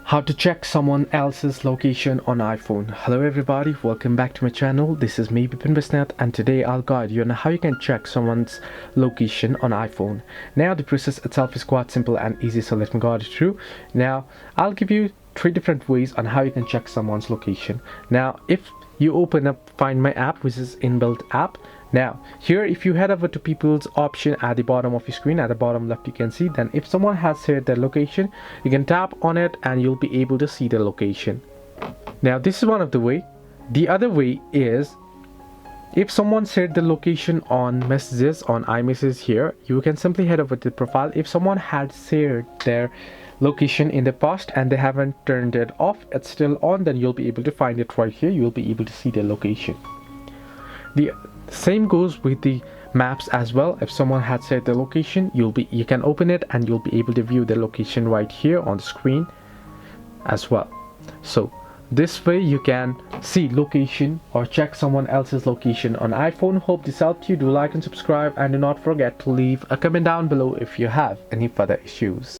How to check someone else's location on iPhone. Hello everybody, welcome back to my channel. This is me Bipin Bisnath, and today I'll guide you on how you can check someone's location on iPhone. Now the process itself is quite simple and easy, so let me guide you through. Now I'll give you 3 different ways on how you can check someone's location. Now if you open up Find My app, which is inbuilt app. Now here, if you head over to people's option at the bottom of your screen, at the bottom left, you can see, then if someone has shared their location, you can tap on it and you'll be able to see their location. Now this is one of the way. The other way is, if someone shared the location on messages, on iMessage, here you can simply head over to the profile. If someone had shared their location in the past and they haven't turned it off, it's still on, then you'll be able to find it right here. You'll be able to see their location. The same goes with the maps as well. If someone had set the location, you can open it and you'll be able to view the location right here on the screen as well. So this way you can see location or check someone else's location on iPhone. Hope this helped you. Do like and subscribe, and do not forget to leave a comment down below if you have any further issues.